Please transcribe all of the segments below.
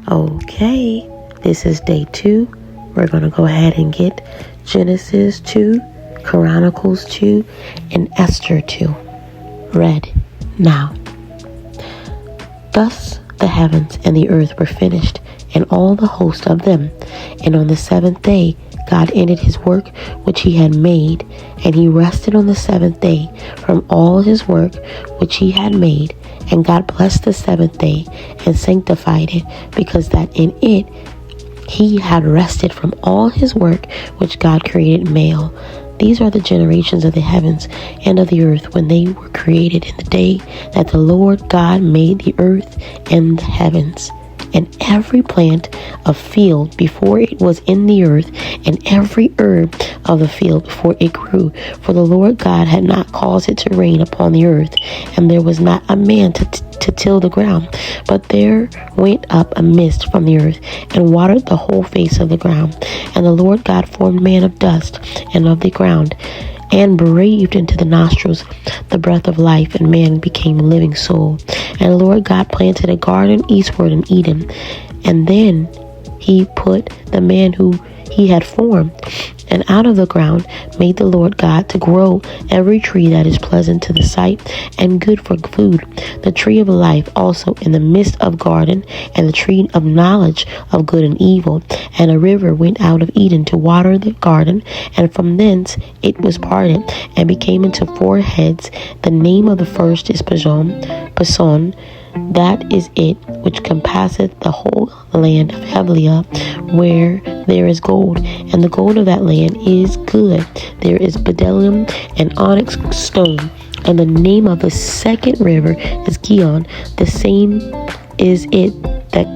Okay, this is day 2. We're going to go ahead and get Genesis 2, Chronicles 2, and Esther 2 read now. Thus the heavens and the earth were finished, and all the host of them. And on the 7th day God ended his work which he had made, and he rested on the 7th day from all his work which he had made. And God blessed the 7th day and sanctified it, because that in it he had rested from all his work which God created male. These are the generations of the heavens and of the earth when they were created in the day that the Lord God made the earth and the heavens, and every plant of field before it was in the earth, and every herb of the field before it grew. For the Lord God had not caused it to rain upon the earth, and there was not a man to till the ground. But there went up a mist from the earth, and watered the whole face of the ground. And the Lord God formed man of dust and of the ground, and breathed into the nostrils the breath of life, and man became a living soul. And the Lord God planted a garden eastward in Eden, and then he put the man who he had formed, and out of the ground made the Lord God to grow every tree that is pleasant to the sight and good for food, the tree of life also in the midst of garden, and the tree of knowledge of good and evil. And a river went out of Eden to water the garden, and from thence it was parted, and became into 4 heads. The name of the first is Pison. That is it which compasseth the whole land of Havilah, where there is gold, and the gold of that land is good. There is bdellium and onyx stone. And the name of the second river is Gihon. The same is it that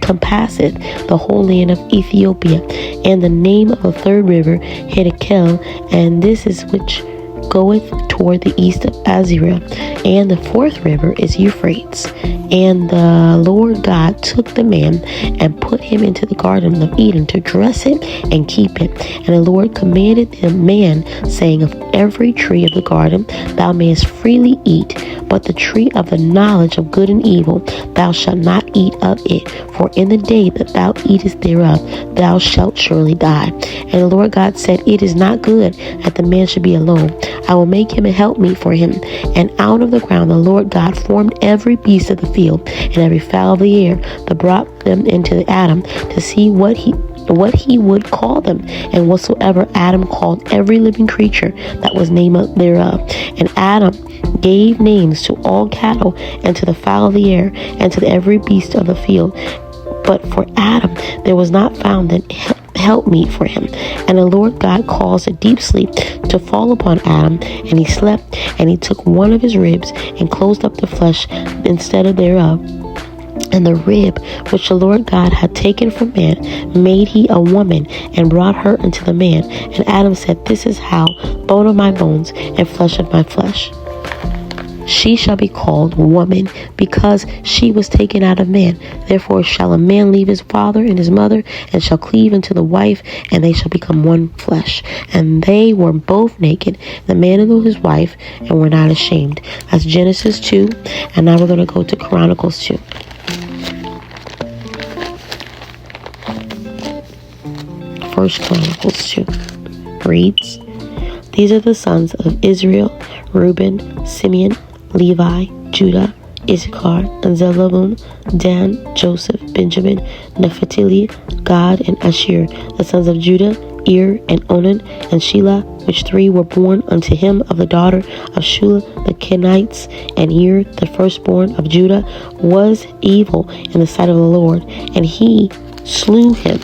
compasseth the whole land of Ethiopia. And the name of the third river Hiddekel, and this is which goeth toward the east of Azarah. And the 4th river is Euphrates. And the Lord God took the man and put him into the garden of Eden to dress it and keep it. And the Lord commanded the man, saying, of every tree of the garden thou mayest freely eat, but the tree of the knowledge of good and evil thou shalt not eat of it, for in the day that thou eatest thereof thou shalt surely die. And the Lord God said, it is not good that the man should be alone. I will make him a helpmeet for him. And out of the ground the Lord God formed every beast of the field and every fowl of the air, that brought them into Adam to see what he would call them. And whatsoever Adam called every living creature, that was name thereof. And Adam gave names to all cattle, and to the fowl of the air, and to every beast of the field. But for Adam there was not found an helpmeet for him. And the Lord God caused a deep sleep to fall upon Adam, and he slept. And he took one of his ribs and closed up the flesh instead of thereof. And the rib which the Lord God had taken from man made he a woman, and brought her unto the man. And Adam said, this is how, bone of my bones and flesh of my flesh. She shall be called woman, because she was taken out of man. Therefore shall a man leave his father and his mother, and shall cleave unto the wife, and they shall become one flesh. And they were both naked, the man and his wife, and were not ashamed. That's Genesis 2. And now we're going to go to Chronicles 2. First Chronicles 2 reads, these are the sons of Israel: Reuben, Simeon, Levi, Judah, Issachar, and Zebulun, Dan, Joseph, Benjamin, Naphtali, Gad, and Asher. The sons of Judah, and Onan, and Shelah, which 3 were born unto him of the daughter of Shula the Kenites. And the firstborn of Judah, was evil in the sight of the Lord, and he slew him.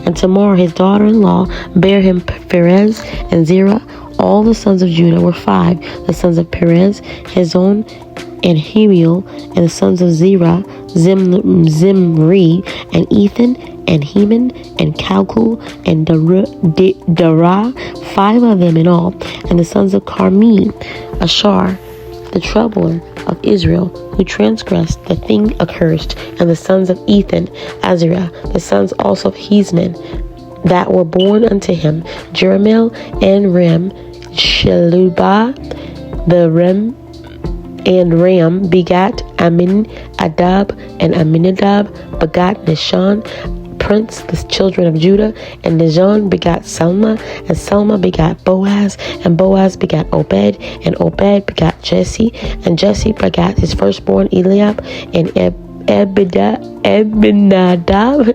And Tamar his daughter-in-law bare him Perez and Zerah. All the sons of Judah were 5. The sons of Perez, Hezron, and Hemiel. And the sons of Zerah, Zimri, and Ethan, and Heman, and Calcul, and Dara, 5 of them in all. And the sons of Carmi, Ashar, the troubler of Israel, who transgressed the thing accursed. And the sons of Ethan, Azarah. The sons also of Hezman, that were born unto him, Jerahmeel, and Rem, Shelubah, the And Ram begat Aminadab, and Aminadab begat Nishon, prince the children of Judah. And Nishon begat Salma, and Salma begat Boaz, and Boaz begat Obed, and Obed begat Jesse, and Jesse begat his firstborn Eliab, and Abinadab,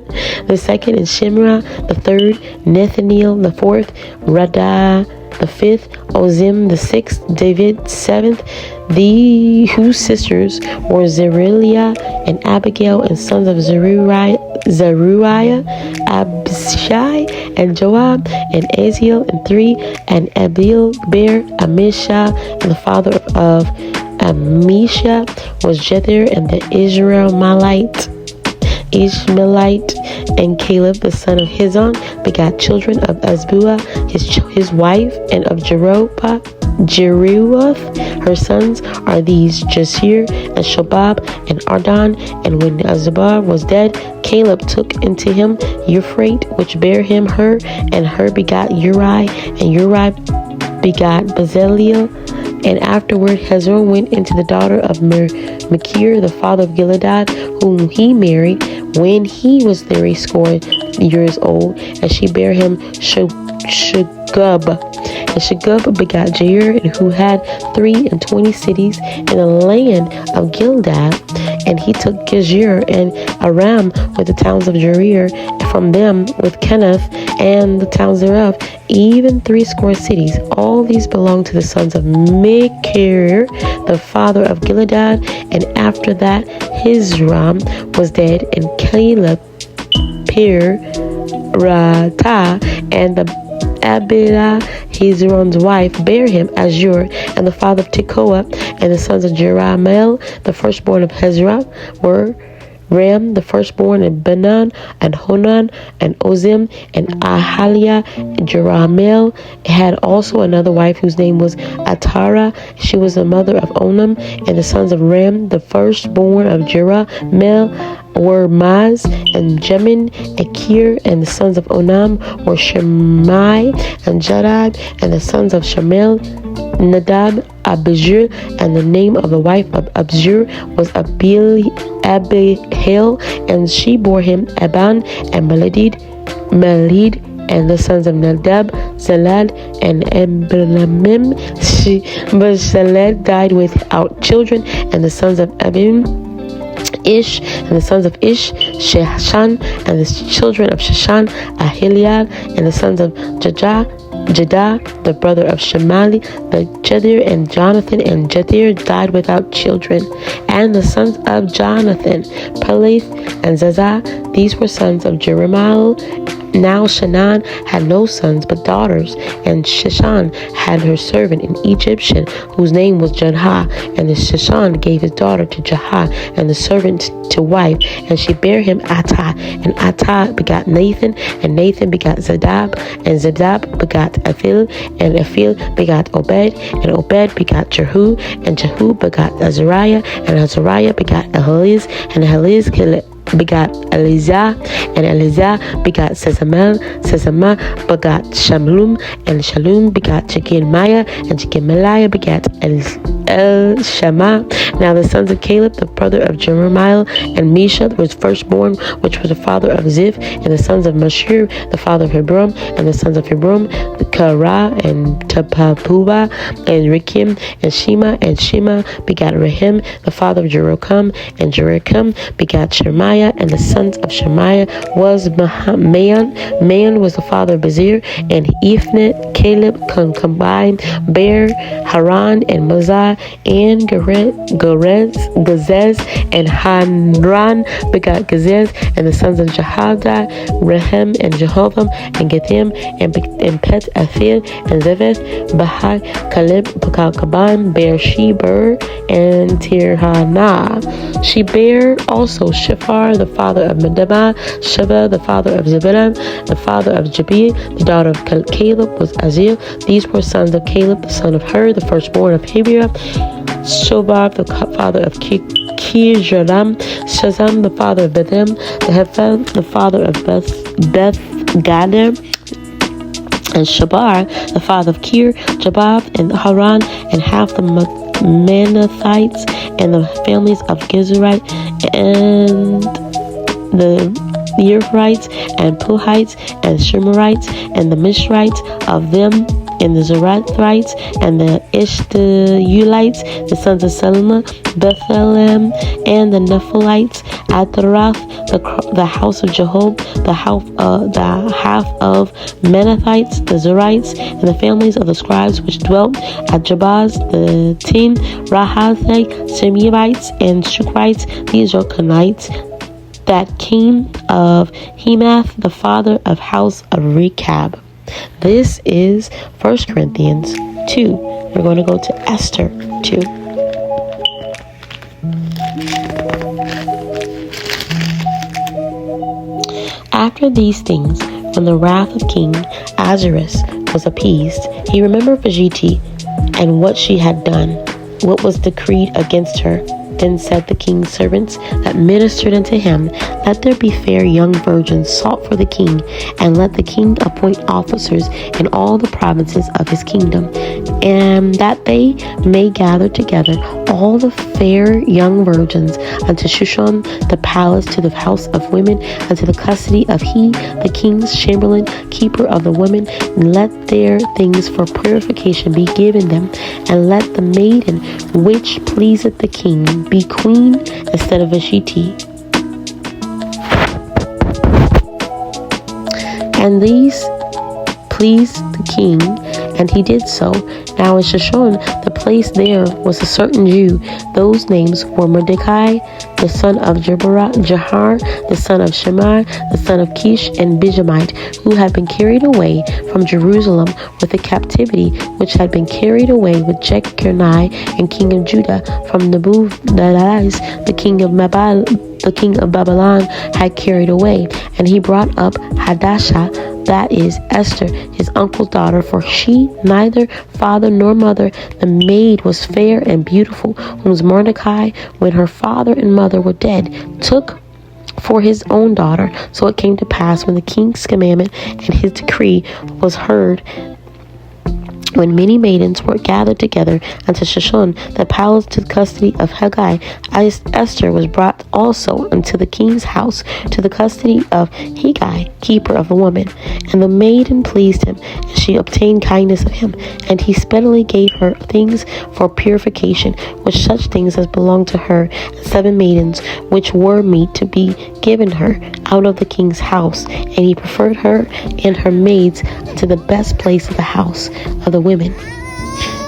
the second, and Shimra, the third, Nathaniel, the fourth, Radah, the fifth, Ozim, the sixth, David, seventh, whose sisters were Zeruiah and Abigail, and sons of Zeruiah, Abishai, and Joab, and Aziel, and three, and Abil bare Amisha, and the father of Amisha was Jether, and the Ishmaelite, and Caleb the son of Hizon begat children of Azbua his wife, and of Jeruoth her sons are these, Jasir, and Shobab, and Ardan. And when Azbua was dead, Caleb took into him Euphrates, which bare him Hur, and Hur begat Uri, and Uri begat Bezaleel. And afterward Hezron went into the daughter of Machir, the father of Gilead, whom he married when he was 30 years old, and she bare him Shugub. And Shugub begat Jair, and who had 23 cities in the land of Gilead. And he took Geshur and Aram with the towns of Jair, from them with Kenneth and the towns thereof, even 80 cities. All these belonged to the sons of Machir, the father of Gilead. And after that Hizram was dead, and Caleb, Rata, and the Abilah, Hezron's wife, bare him Azur, and the father of Tekoa. And the sons of Jerahmeel, the firstborn of Hezron, were Ram, the firstborn, and Benan, and Honan, and Ozim, and Ahaliah. Jerahmeel had also another wife whose name was Atara. She was the mother of Onam. And the sons of Ram, the firstborn of Jerahmeel, were Maz, and Jemin, and Kir. And the sons of Onam were Shemai, and Jadad. And the sons of Shamel, Nadab, Abijur. And the name of the wife of Abijur was Abihail, and she bore him Aban and Melid. And the sons of Nadab, Zalad, and Ebelamim. But Zalad died without children. And the sons of Abim, Ish, and the sons of Ish, Sheshan, and the children of Sheshan, Ahiliab, and the sons of Jadah, the brother of Shemali, the Jether, and Jonathan. And Jether died without children. And the sons of Jonathan, Peleth, and Zazah. These were sons of Jeremiah. Now Shanaan had no sons but daughters, and Sheshan had her servant, an Egyptian, whose name was Janha. And the Sheshan gave his daughter to Jaha, and the servant to wife, and she bare him Atah. And Atah begat Nathan, and Nathan begat Zadab, and Zadab begat Aphil, and Aphil begat Obed, and Obed begat Jehu, and Jehu begat Azariah, and Azariah begat Ahaliz, and Ahaliz begat Elizah, and Elizah begat Sezamel, Sezama begat Shalum, and Shalum begat Jekimiah, and Jekimiah begat El-Shama. Now the sons of Caleb, the brother of Jeremiah, and Misha was firstborn, which was the father of Ziv. And the sons of Mashir, the father of Hebron, and the sons of Hebron, Kara, and Tapapuba, and Rekim, and Shema begat Rahim, the father of Jeroham, and Jeroham begat Shemaiah. And the sons of Shemaiah was Man was the father of Bezir, and Ephnet, Caleb combined bare Haran, and Mazah, and Gazez, and Hanran begat Gazez. And the sons of Jahada, Rehem, and Jehovam, and Gethim, and Pet Aphil, and Zeveth, Bahai, Caleb, Bakal-Kaban, bare Sheber, and Tirhana. She bare also Shephar, the father of Medeba, Sheba, the father of Zebulun, the father of Jabi, the daughter of Caleb was Azil. These were sons of Caleb, the son of Hur, the firstborn of Hebrew, Shobab, the father of Kirjaram, Shazam, the father of Bethem, the Hephel, the father of Beth Gader, and Shabar, the father of Kir, Jabab, and Haran, and half the Manathites, and the families of Gezerite, and the Ephrites, and Puhites, and Shemarites, and the Mishrites of them, and the Zorathites, and the Ishtaulites, the sons of Selma, Bethlehem, and the Nephilites, Atharath, the house of Jehob, the half of Manathites, the Zerites, and the families of the scribes which dwelt at Jabaz, the Tin, Rahathite, Shemaites, and Shukrites. These are Canaanites that came of Hemath, the father of house of Rechab. This is 1 Corinthians 2. We're going to go to Esther 2. After these things, when the wrath of King Ahasuerus was appeased, he remembered Vashti and what she had done, what was decreed against her. Then said the king's servants that ministered unto him, Let there be fair young virgins sought for the king, and let the king appoint officers in all the provinces of his kingdom, and that they may gather together all the fair young virgins unto Shushan the palace, to the house of women, unto the custody of he, the king's chamberlain, keeper of the women. And let their things for purification be given them, and let the maiden which pleaseth the king be queen instead of Vashti. And these pleased the king, and he did so. Now in Shushan, the place there was a certain Jew. Those names were Mordecai, the son of Jahar, the son of Shimei, the son of Kish, and Benjamite, who had been carried away from Jerusalem with the captivity which had been carried away with Jeconiah and king of Judah from Nebuchadnezzar, the king of Babylon had carried away. And he brought up Hadassah, that is Esther, his uncle's daughter, for she neither father nor mother. The maid was fair and beautiful, whom Mordecai, when her father and mother were dead, took for his own daughter. So it came to pass, when the king's commandment and his decree was heard, when many maidens were gathered together unto Shushan, the palace, to the custody of Haggai, Esther was brought also unto the king's house, to the custody of Haggai, keeper of the woman. And the maiden pleased him, and she obtained kindness of him. And he speedily gave her things for purification, which such things as belonged to her, and 7 maidens, which were meet to be given her out of the king's house. And he preferred her and her maids to the best place of the house of the women.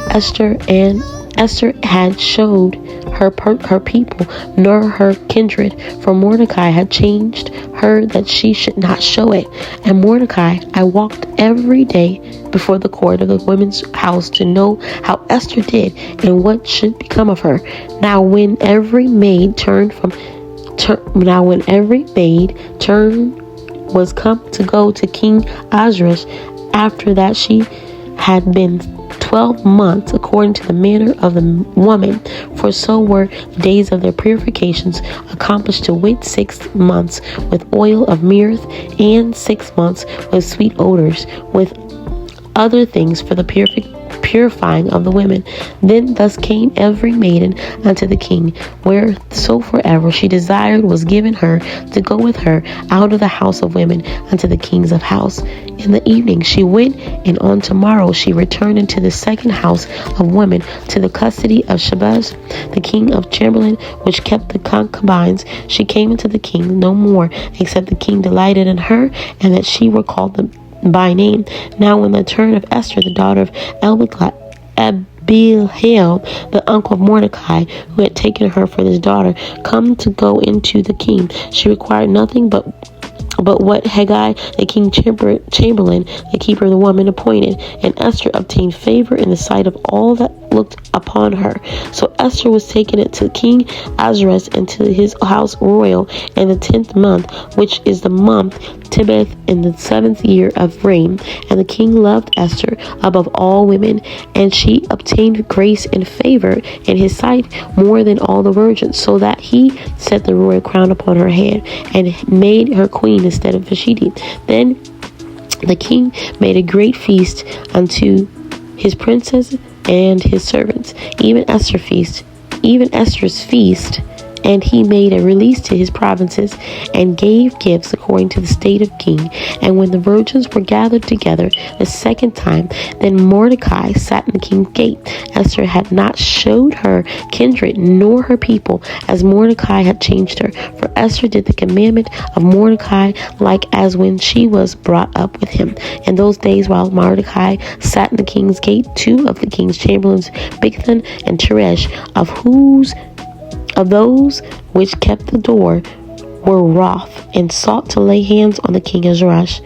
Esther had showed her people nor her kindred, for Mordecai had changed her that she should not show it. And Mordecai, I walked every day before the court of the women's house to know how Esther did and what should become of her. Now when every maid was come to go to King Ahasuerus, after that she had been 12 months, according to the manner of the woman, for so were the days of their purifications accomplished, to wit 6 months with oil of myrrh, and 6 months with sweet odors, with other things for the purifying of the women. Then thus came every maiden unto the king, wheresoever she desired was given her to go with her out of the house of women unto the kings of house. In the evening she went, and on tomorrow she returned into the second house of women, to the custody of Shabaz, the king of Chamberlain, which kept the concubines. She came into the king no more, except the king delighted in her, and that she were called by name. Now when the turn of Esther, the daughter of Abihail, the uncle of Mordecai, who had taken her for his daughter, come to go into the king, she required nothing but what Haggai, the king chamberlain, the keeper of the woman, appointed. And Esther obtained favor in the sight of all that looked upon her. So Esther was taken into King Ahasuerus into his house royal in the 10th month, which is the month Tebeth, in the 7th year of reign. And the king loved Esther above all women, and she obtained grace and favor in his sight more than all the virgins, so that he set the royal crown upon her head, and made her queen instead of Vashti. Then the king made a great feast unto his princes and his servants, even Esther's feast, and he made a release to his provinces and gave gifts according to the state of king. And when the virgins were gathered together the second time, then Mordecai sat in the king's gate. Esther had not showed her kindred nor her people, as Mordecai had changed her. For Esther did the commandment of Mordecai, like as when she was brought up with him. In those days, while Mordecai sat in the king's gate, two of the king's chamberlains, Bigthan and Teresh, of those which kept the door, were wroth, and sought to lay hands on the king Ahasuerus.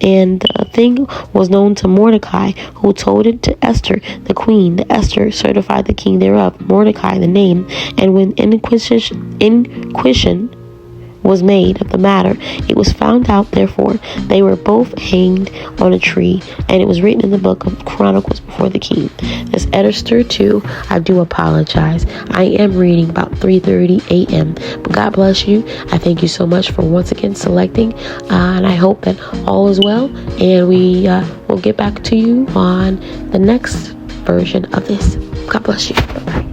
And the thing was known to Mordecai, who told it to Esther the queen. The Esther certified the king thereof, Mordecai the name. And when inquisition was made of the matter, it was found out, therefore they were both hanged on a tree, and it was written in the book of Chronicles before the king. That's Esther 2. I do apologize. I am reading about 3:30 a.m. But God bless you. I thank you so much for once again selecting, and I hope that all is well, and we will get back to you on the next version of this. God bless you. Bye-bye.